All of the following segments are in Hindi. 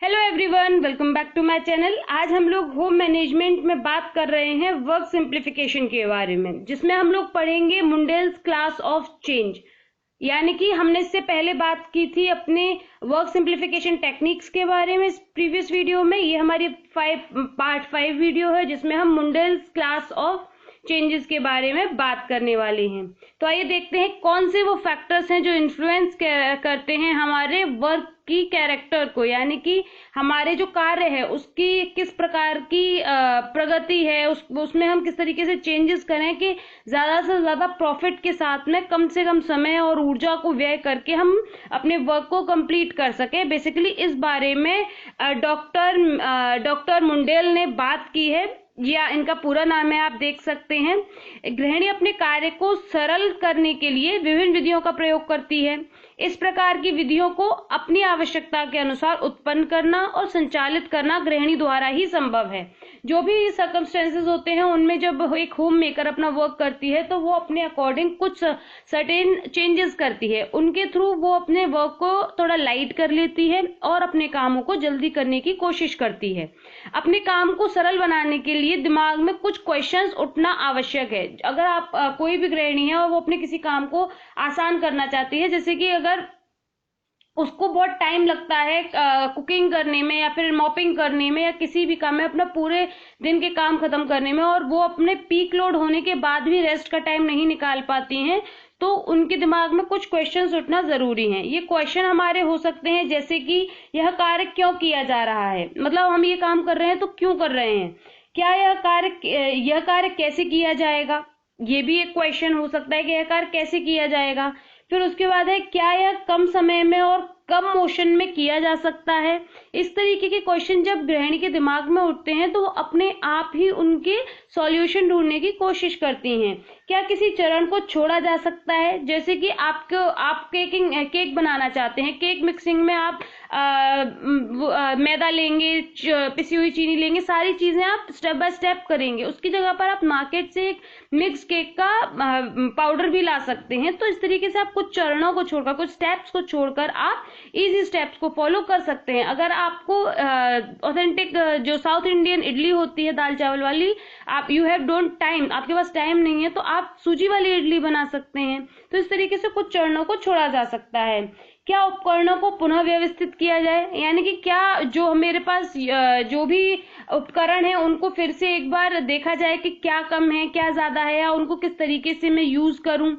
Hello everyone, welcome back to my channel. आज हम लोग होम मैनेजमेंट में बात कर रहे हैं वर्क सिंप्लीफिकेशन के बारे में, जिसमें हम लोग पढ़ेंगे मुंडेल्स क्लास ऑफ चेंज। यानी कि हमने इससे पहले बात की थी अपने वर्क सिंप्लीफिकेशन टेक्निक्स के बारे में प्रीवियस वीडियो में। ये हमारी पार्ट 5 वीडियो है जिसमें हम मुंडेल्स क्लास ऑफ चेंजेस के बारे में बात करने वाले हैं। तो आइए देखते हैं कौन से वो फैक्टर्स हैं जो इन्फ्लुएंस करते हैं हमारे वर्क की कैरेक्टर को, यानी कि हमारे जो कार्य है उसकी किस प्रकार की प्रगति है, उसमें हम किस तरीके से चेंजेस करें कि ज्यादा से ज्यादा प्रॉफिट के साथ में कम से कम समय और ऊर्जा को व्यय करके हम अपने वर्क को कंप्लीट कर सके। बेसिकली इस बारे में डॉक्टर मुंडेल ने बात की है, या इनका पूरा नाम है, आप देख सकते हैं। गृहिणी अपने कार्य को सरल करने के लिए विभिन्न विधियों का प्रयोग करती है। इस प्रकार की विधियों को अपनी आवश्यकता के अनुसार उत्पन्न करना और संचालित करना गृहिणी द्वारा ही संभव है। जो भी सर्कमस्टेंसेस होते हैं उनमें जब एक होम मेकर अपना वर्क करती है तो वो अपने अकॉर्डिंग कुछ सर्टेन चेंजेस करती है। उनके थ्रू वो अपने वर्क को थोड़ा लाइट कर लेती है और अपने कामों को जल्दी करने की कोशिश करती है। अपने काम को सरल बनाने के लिए दिमाग में कुछ क्वेश्चंस उठना आवश्यक है। अगर आप कोई भी गृहिणी है और वो अपने किसी काम को आसान करना चाहती है, जैसे कि अगर उसको बहुत टाइम लगता है कुकिंग करने में या फिर मॉपिंग करने में या किसी भी काम में, अपना पूरे दिन के काम खत्म करने में, और वो अपने पीक लोड होने के बाद भी रेस्ट का टाइम नहीं निकाल पाती हैं, तो उनके दिमाग में कुछ क्वेश्चंस उठना जरूरी है। ये क्वेश्चन हमारे हो सकते हैं जैसे कि यह कार्य क्यों किया जा रहा है, मतलब हम ये काम कर रहे हैं तो क्यों कर रहे हैं, क्या यह कार्य कैसे किया जाएगा, ये भी एक क्वेश्चन हो सकता है कि यह कार्य कैसे किया जाएगा। फिर उसके बाद है क्या यह कम समय में और कम मोशन में किया जा सकता है। इस तरीके के क्वेश्चन जब गृहिणी के दिमाग में उठते हैं तो वो अपने आप ही उनके सॉल्यूशन ढूंढने की कोशिश करती हैं। क्या किसी चरण को छोड़ा जा सकता है, जैसे कि आप केक बनाना चाहते हैं, केक मिक्सिंग में आप मैदा लेंगे, पिसी हुई चीनी लेंगे, सारी चीजें आप स्टेप बाय स्टेप करेंगे। उसकी जगह पर आप मार्केट से एक मिक्स केक का पाउडर भी ला सकते हैं। तो इस तरीके से आप कुछ चरणों को छोड़कर, कुछ स्टेप्स को छोड़कर आप इजी स्टेप्स को फॉलो कर सकते हैं। अगर आपको ऑथेंटिक जो साउथ इंडियन इडली होती है दाल चावल वाली, आप यू हैव डोंट टाइम, आपके पास टाइम नहीं है, तो आप सूजी वाली इडली बना सकते हैं। तो इस तरीके से कुछ चरणों को छोड़ा जा सकता है। क्या उपकरणों को पुनः व्यवस्थित किया जाए, यानी कि क्या जो मेरे पास जो भी उपकरण है उनको फिर से एक बार देखा जाए कि क्या कम है क्या ज्यादा है, या उनको किस तरीके से मैं यूज करूं।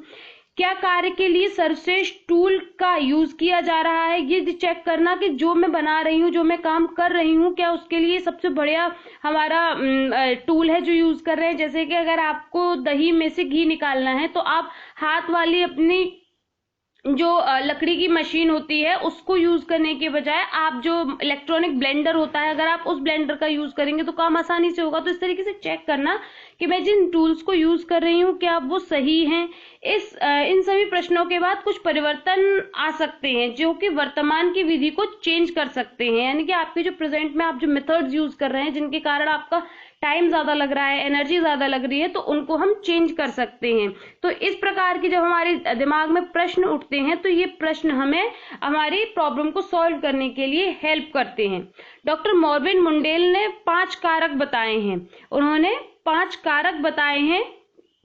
क्या कार्य के लिए सर्वश्रेष्ठ टूल का यूज किया जा रहा है, ये चेक करना कि जो मैं बना रही हूँ, जो मैं काम कर रही हूँ, क्या उसके लिए सबसे बढ़िया हमारा टूल है जो यूज कर रहे हैं। जैसे कि अगर आपको दही में से घी निकालना है तो आप हाथ वाली अपनी जो लकड़ी की मशीन होती है उसको यूज करने के बजाय आप जो इलेक्ट्रॉनिक ब्लेंडर होता है, अगर आप उस ब्लेंडर का यूज करेंगे तो काम आसानी से होगा। तो इस तरीके से चेक करना कि मैं जिन टूल्स को यूज कर रही हूँ क्या वो सही हैं। इन सभी प्रश्नों के बाद कुछ परिवर्तन आ सकते हैं जो कि वर्तमान की विधि को चेंज कर सकते हैं, यानी कि आपके जो प्रेजेंट में आप जो मेथड्स यूज कर रहे हैं जिनके कारण आपका टाइम ज्यादा लग रहा है, एनर्जी ज्यादा लग रही है, तो उनको हम चेंज कर सकते हैं। तो इस प्रकार की जब हमारे दिमाग में प्रश्न उठते हैं तो ये प्रश्न हमें हमारी प्रॉब्लम को सॉल्व करने के लिए हेल्प करते हैं। डॉक्टर मॉर्विन मुंडेल ने 5 कारक बताए हैं। उन्होंने 5 कारक बताए हैं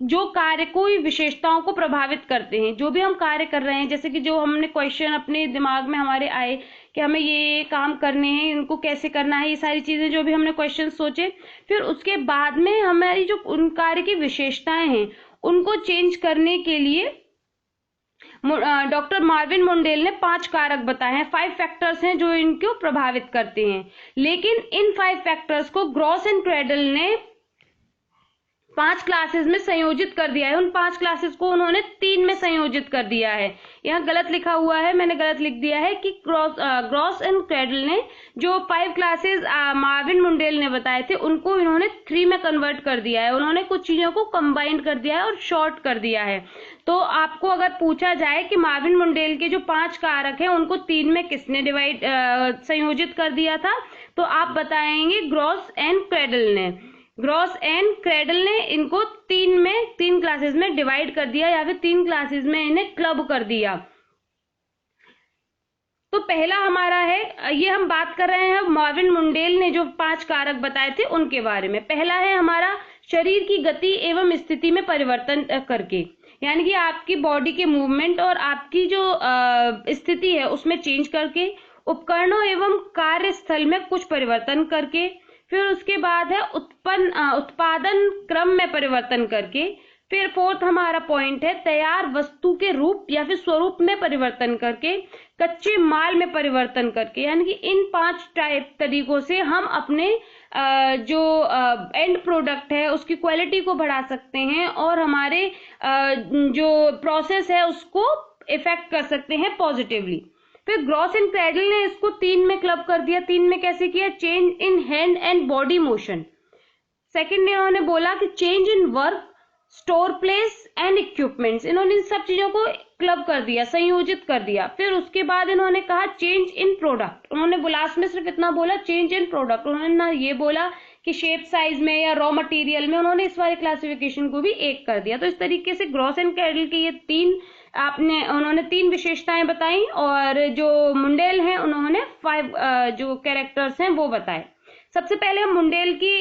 जो कार्य को विशेषताओं को प्रभावित करते हैं। जो भी हम कार्य कर रहे हैं, जैसे कि जो हमने क्वेश्चन अपने दिमाग में हमारे आए कि हमें ये काम करने हैं, इनको कैसे करना है, ये सारी चीजें जो भी हमने क्वेश्चन सोचे, फिर उसके बाद में हमारी जो उन कार्य की विशेषताएं हैं उनको चेंज करने के लिए डॉक्टर मार्विन मुंडेल ने 5 कारक बताए हैं। 5 फैक्टर्स हैं जो इनको प्रभावित करते हैं। लेकिन इन 5 फैक्टर्स को ग्रॉस एंड क्रेडल ने 5 क्लासेस में संयोजित कर दिया है। उन 5 क्लासेस को उन्होंने 3 में संयोजित कर दिया है। यहाँ गलत लिखा हुआ है, मैंने गलत लिख दिया है कि ग्रॉस एंड क्रेडल ने जो 5 क्लासेस मार्विन मुंडेल ने बताए थे उनको इन्होंने 3 में कन्वर्ट कर दिया है। उन्होंने कुछ चीजों को कंबाइन कर दिया है और शॉर्ट कर दिया है। तो आपको अगर पूछा जाए कि मार्विन मुंडेल के जो 5 कारक हैं उनको 3 में किसने संयोजित कर दिया था, तो आप बताएंगे ग्रॉस एंड क्रेडल ने। ग्रॉस एंड क्रेडल ने इनको 3 क्लासेस में डिवाइड कर दिया, या फिर 3 क्लासेस में इन्हें क्लब कर दिया। तो पहला हमारा है, ये हम बात कर रहे हैं मार्विन मुंडेल ने जो 5 कारक बताए थे उनके बारे में। पहला है हमारा शरीर की गति एवं स्थिति में परिवर्तन करके, यानी कि आपकी बॉडी के मूवमेंट और आपकी जो स्थिति है उसमें चेंज करके, उपकरणों एवं कार्यस्थल में कुछ परिवर्तन करके, फिर उसके बाद है उत्पादन क्रम में परिवर्तन करके, फिर फोर्थ हमारा पॉइंट है तैयार वस्तु के रूप या फिर स्वरूप में परिवर्तन करके, कच्चे माल में परिवर्तन करके। यानी कि इन 5 तरीकों से हम अपने जो एंड प्रोडक्ट है उसकी क्वालिटी को बढ़ा सकते हैं और हमारे जो प्रोसेस है उसको इफेक्ट कर सकते हैं पॉजिटिवली। फिर ग्रॉस एंड क्रैडल ने इसको 3 में क्लब कर दिया। 3 में कैसे किया? Change in hand and body motion. Second ने उन्होंने बोला कि change in work, store place and equipments. इन्होंने इन सब चीजों को क्लब कर दिया, संयोजित कर दिया। फिर उसके बाद इन्होंने कहा चेंज इन प्रोडक्ट। उन्होंने लास्ट में सिर्फ इतना बोला, चेंज इन प्रोडक्ट। उन्होंने ना ये बोला कि शेप साइज में या रॉ मटेरियल में, उन्होंने इस वाले क्लासिफिकेशन को भी एक कर दिया। तो इस तरीके से ग्रॉस एंड क्रैडल के ये उन्होंने 3 विशेषताएं बताई और जो मुंडेल हैं उन्होंने 5 जो कैरेक्टर्स हैं वो बताए। सबसे पहले हम मुंडेल की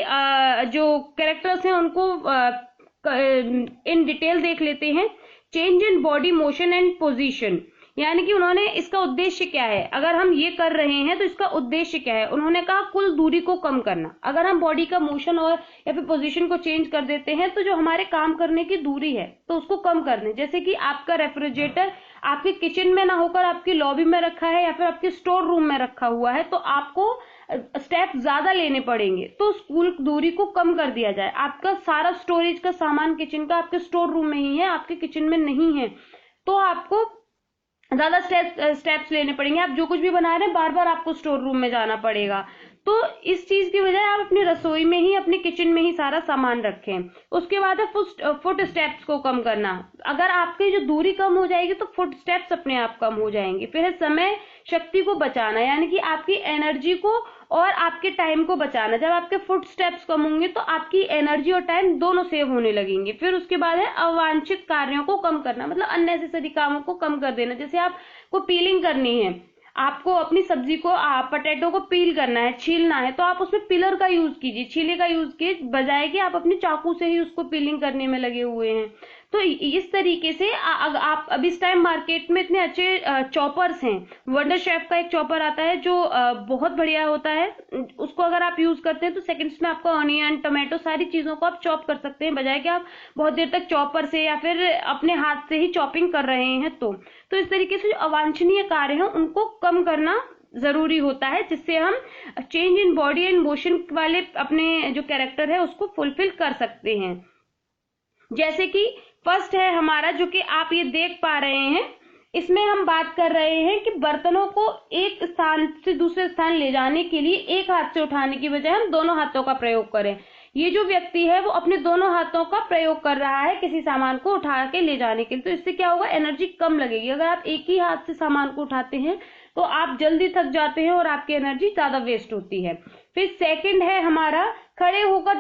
जो कैरेक्टर्स हैं उनको इन डिटेल देख लेते हैं। Change in body motion and position, यानी कि उन्होंने इसका उद्देश्य क्या है, अगर हम ये कर रहे हैं तो इसका उद्देश्य क्या है। उन्होंने कहा कुल दूरी को कम करना। अगर हम बॉडी का मोशन और या फिर पोजीशन को चेंज कर देते हैं तो जो हमारे काम करने की दूरी है तो उसको कम करने। जैसे कि आपका रेफ्रिजरेटर आपके किचन में ना होकर आपकी लॉबी में रखा है या फिर आपके स्टोर रूम में रखा हुआ है तो आपको स्टेप ज्यादा लेने पड़ेंगे, तो स्कूल दूरी को कम कर दिया जाए। आपका सारा स्टोरेज का सामान किचन का आपके स्टोर रूम में ही है, आपके किचन में नहीं है, तो आपको ज्यादा स्टेप्स लेने पड़ेंगे। आप जो कुछ भी बना रहे हैं बार बार आपको स्टोर रूम में जाना पड़ेगा। तो इस चीज की बजाय आप अपनी रसोई में ही, अपने किचन में ही सारा सामान रखें। उसके बाद है फुट स्टेप्स को कम करना। अगर आपकी जो दूरी कम हो जाएगी तो फुट स्टेप्स अपने आप कम हो जाएंगे। फिर है समय शक्ति को बचाना, यानी कि आपकी एनर्जी को और आपके टाइम को बचाना। जब आपके फुट स्टेप्स कम होंगे तो आपकी एनर्जी और टाइम दोनों सेव होने लगेंगे। फिर उसके बाद है अवांछित कार्यों को कम करना, मतलब अननेसेसरी कामों को कम कर देना। जैसे आपको पीलिंग करनी है, आपको अपनी सब्जी को पोटैटो को पील करना है, छीलना है, तो आप उसमें पिलर का यूज कीजिए, छीले का यूज कीजिए, बजाय कि आप अपने चाकू से ही उसको पीलिंग करने में लगे हुए हैं। तो इस तरीके से आप अब इस टाइम मार्केट में इतने अच्छे चॉपर्स हैं। वंडर शेफ का एक चॉपर आता है जो बहुत बढ़िया होता है। उसको अगर आप यूज करते हैं तो सेकंड्स में आपका ऑनियन, टमाटो, सारी चीजों को आप चॉप कर सकते हैं, बजाय कि आप बहुत देर तक चॉपर से या फिर अपने हाथ से ही चॉपिंग कर रहे हैं। तो इस तरीके से जो अवांछनीय कार्य हैं उनको कम करना जरूरी होता है, जिससे हम change in body and motion वाले अपने जो कैरेक्टर है उसको फुलफिल कर सकते हैं। जैसे कि फर्स्ट है हमारा, जो कि आप ये देख पा रहे हैं, इसमें हम बात कर रहे हैं कि बर्तनों को एक स्थान से दूसरे स्थान ले जाने के लिए एक हाथ से उठाने की बजाय हम दोनों हाथों का प्रयोग करें। ये जो व्यक्ति है वो अपने दोनों हाथों का प्रयोग कर रहा है किसी सामान को उठा के ले जाने के लिए। तो इससे क्या होगा, एनर्जी कम लगेगी। अगर आप एक ही हाथ से सामान को उठाते हैं तो आप जल्दी थक जाते हैं और आपकी एनर्जी ज्यादा वेस्ट होती है। फिर सेकंड है हमारा, खड़े होकर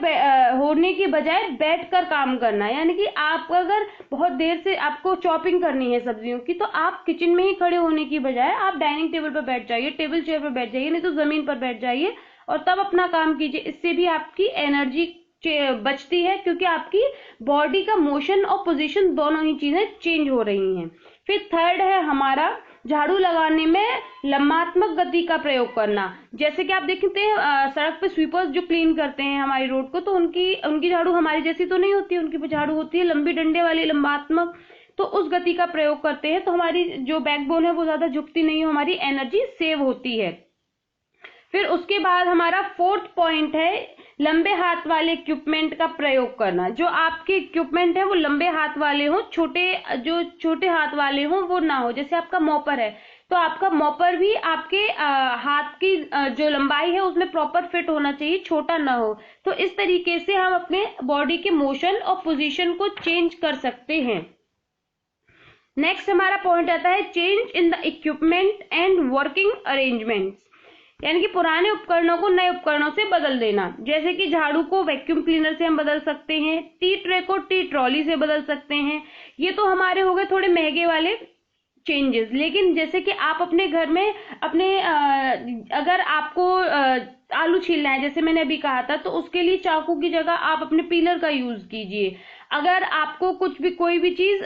होने की बजाय बैठकर काम करना। यानी कि आप अगर बहुत देर से आपको चॉपिंग करनी है सब्जियों की, तो आप किचन में ही खड़े होने की बजाय आप डाइनिंग टेबल पर बैठ जाइए, टेबल चेयर पर बैठ जाइए, नहीं तो जमीन पर बैठ जाइए और तब अपना काम कीजिए। इससे भी आपकी एनर्जी बचती है, क्योंकि आपकी बॉडी का मोशन और पोजीशन दोनों ही चीजें चेंज हो रही हैं। फिर थर्ड है हमारा, झाड़ू लगाने में लंबात्मक गति का प्रयोग करना। जैसे कि आप देखते हैं सड़क पे स्वीपर्स जो क्लीन करते हैं हमारी रोड को, तो उनकी झाड़ू हमारी जैसी तो नहीं होती है, उनकी झाड़ू होती है लंबी डंडे वाली, लंबात्मक। तो उस गति का प्रयोग करते हैं तो हमारी जो बैकबोन है वो ज्यादा झुकती नहीं है, हमारी एनर्जी सेव होती है। फिर उसके बाद हमारा फोर्थ पॉइंट है, लंबे हाथ वाले इक्विपमेंट का प्रयोग करना। जो आपके इक्विपमेंट है वो लंबे हाथ वाले हो, छोटे हाथ वाले हो वो ना हो। जैसे आपका मॉपर है तो आपका मॉपर भी आपके हाथ की जो लंबाई है उसमें प्रॉपर फिट होना चाहिए, छोटा ना हो। तो इस तरीके से हम अपने बॉडी के मोशन और पोजीशन को चेंज कर सकते हैं। नेक्स्ट हमारा पॉइंट आता है, change in the equipment and working arrangements. यानी कि पुराने उपकरणों को नए उपकरणों से बदल देना। जैसे कि झाड़ू को वैक्यूम क्लीनर से हम बदल सकते हैं, टी ट्रे को टी ट्रॉली से बदल सकते हैं। ये तो हमारे हो गए थोड़े महंगे वाले चेंजेस। लेकिन जैसे कि आप अपने घर में अपने अगर आपको आलू छीलना है, जैसे मैंने अभी कहा था, तो उसके लिए चाकू की जगह आप अपने पीलर का यूज कीजिए। अगर आपको कुछ भी कोई भी चीज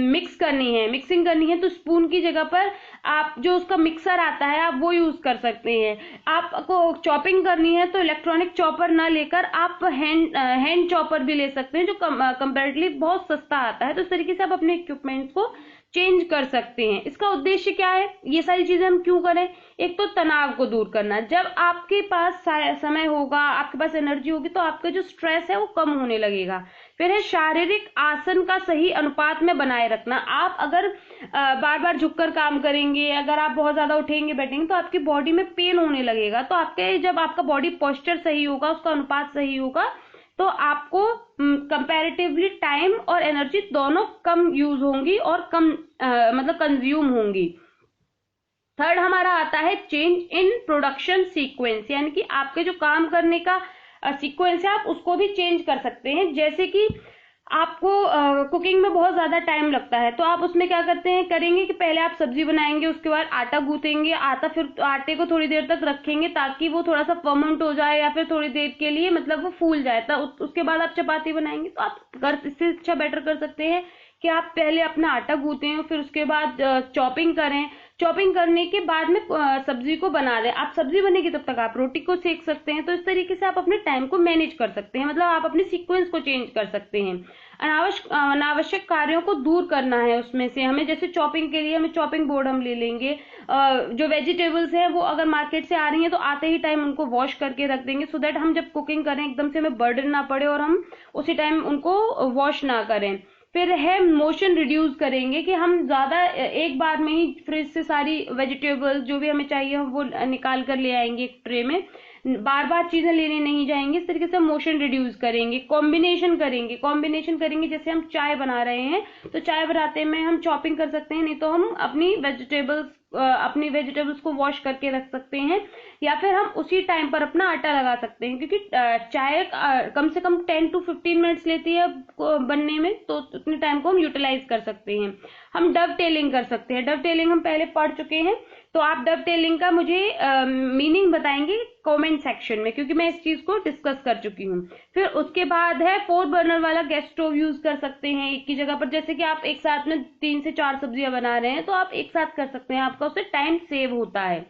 मिक्सिंग करनी है, तो स्पून की जगह पर आप जो उसका मिक्सर आता है आप वो यूज कर सकते हैं। आपको चॉपिंग करनी है तो इलेक्ट्रॉनिक चॉपर ना लेकर आप हैंड चॉपर भी ले सकते हैं, जो कंपैरेटिवली बहुत सस्ता आता है। तो इस तरीके से आप अपने इक्विपमेंट्स को चेंज कर सकते हैं। इसका उद्देश्य क्या है, ये सारी चीजें हम क्यों करें? एक तो तनाव को दूर करना। जब आपके पास समय होगा, आपके पास एनर्जी होगी, तो आपका जो स्ट्रेस है वो कम होने लगेगा। फिर है शारीरिक आसन का सही अनुपात में बनाए रखना। आप अगर बार बार झुककर काम करेंगे, अगर आप बहुत ज्यादा उठेंगे बैठेंगे, तो आपकी बॉडी में पेन होने लगेगा। तो जब आपका बॉडी पोस्चर सही होगा, उसका अनुपात सही होगा, तो आपको कंपैरेटिवली टाइम और एनर्जी दोनों कम यूज होंगी और कम मतलब कंज्यूम होंगी। थर्ड हमारा आता है चेंज इन प्रोडक्शन सीक्वेंस, यानी कि आपके जो काम करने का सीक्वेंस है आप उसको भी चेंज कर सकते हैं। जैसे कि आपको कुकिंग में बहुत ज्यादा टाइम लगता है, तो आप उसमें क्या करेंगे कि पहले आप सब्जी बनाएंगे, उसके बाद आटा गूंथेंगे, फिर आटे को थोड़ी देर तक रखेंगे ताकि वो थोड़ा सा फर्मेंट हो जाए, या फिर थोड़ी देर के लिए मतलब वो फूल जाए। तो उसके बाद आप चपाती बनाएंगे। तो आप इससे अच्छा बेटर कर सकते हैं कि आप पहले अपना आटा गूंथें, फिर उसके बाद चॉपिंग करें। चॉपिंग करने के बाद में सब्जी को बना दें। आप सब्जी बनेगी तब तक आप रोटी को सेक सकते हैं। तो इस तरीके से आप अपने टाइम को मैनेज कर सकते हैं, मतलब आप अपने सीक्वेंस को चेंज कर सकते हैं। अनावश्यक कार्यों को दूर करना है उसमें से हमें। जैसे चॉपिंग के लिए हमें चॉपिंग बोर्ड हम ले लेंगे। जो वेजिटेबल्स हैं वो अगर मार्केट से आ रही हैं तो आते ही टाइम उनको वॉश करके रख देंगे, सो दैट हम जब कुकिंग करें एकदम से हमें बर्डन ना पड़े और हम उसी टाइम उनको वॉश ना करें। फिर है मोशन रिड्यूस करेंगे, कि हम ज्यादा एक बार में ही फ्रिज से सारी वेजिटेबल्स जो भी हमें चाहिए वो निकाल कर ले आएंगे एक ट्रे में, बार बार चीजें लेने नहीं जाएंगे। इस तरीके से मोशन रिड्यूस करेंगे। कॉम्बिनेशन करेंगे जैसे हम चाय बना रहे हैं तो चाय बनाते में हम चॉपिंग कर सकते हैं, नहीं तो हम अपनी वेजिटेबल्स को वॉश करके रख सकते हैं, या फिर हम उसी टाइम पर अपना आटा लगा सकते हैं। क्योंकि चाय कम से कम 10 to 15 मिनट्स लेती है बनने में, तो उतने टाइम को हम यूटिलाइज कर सकते हैं। हम डव टेलिंग कर सकते हैं। डव टेलिंग हम पहले पढ़ चुके हैं, तो आप डव टेलिंग का मुझे मीनिंग बताएंगे कमेंट सेक्शन में, क्योंकि मैं इस चीज को डिस्कस कर चुकी हूँ। फिर उसके बाद है 4 बर्नर वाला गैस स्टोव यूज कर सकते हैं एक की जगह पर। जैसे कि आप एक साथ में 3 से 4 सब्जियां बना रहे हैं तो आप एक साथ कर सकते हैं, आपका उससे टाइम सेव होता है।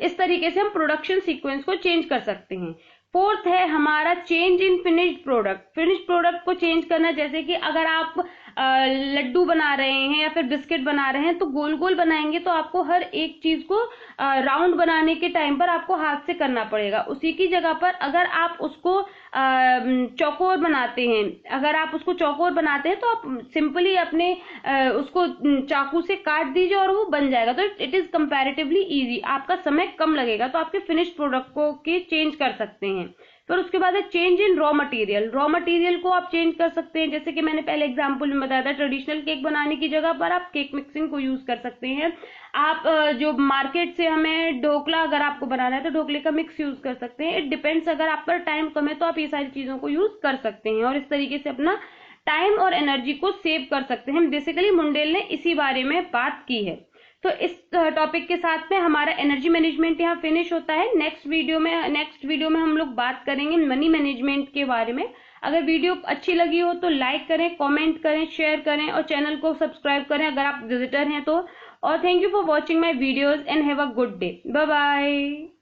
इस तरीके से हम प्रोडक्शन सीक्वेंस को चेंज कर सकते हैं। फोर्थ है हमारा चेंज इन फिनिश्ड प्रोडक्ट को चेंज करना। जैसे कि अगर आप लड्डू बना रहे हैं या फिर बिस्किट बना रहे हैं तो गोल गोल बनाएंगे, तो आपको हर एक चीज को राउंड बनाने के टाइम पर आपको हाथ से करना पड़ेगा। उसी की जगह पर अगर आप उसको चौकोर बनाते हैं तो आप सिंपली अपने उसको चाकू से काट दीजिए और वो बन जाएगा। तो इट इज कंपैरेटिवली इजी, आपका समय कम लगेगा। तो आपके फिनिश्ड प्रोडक्ट को चेंज कर सकते हैं। फिर उसके बाद है चेंज इन रॉ मटेरियल को आप चेंज कर सकते हैं। जैसे कि मैंने पहले एग्जांपल में बताया था, ट्रेडिशनल केक बनाने की जगह पर आप केक मिक्सिंग को यूज कर सकते हैं। आप जो मार्केट से हमें ढोकला अगर आपको बनाना है तो ढोकले का मिक्स यूज कर सकते हैं। इट डिपेंड्स, अगर आप पर टाइम कम है तो आप ये सारी चीजों को यूज कर सकते हैं और इस तरीके से अपना टाइम और एनर्जी को सेव कर सकते हैं। बेसिकली मुंडेल ने इसी बारे में बात की है। तो इस टॉपिक के साथ में हमारा एनर्जी मैनेजमेंट यहाँ फिनिश होता है। नेक्स्ट वीडियो में हम लोग बात करेंगे मनी मैनेजमेंट के बारे में। अगर वीडियो अच्छी लगी हो तो लाइक करें, कमेंट करें, शेयर करें और चैनल को सब्सक्राइब करें अगर आप विजिटर हैं तो। और thank you for watching my videos and have a good day. Bye bye.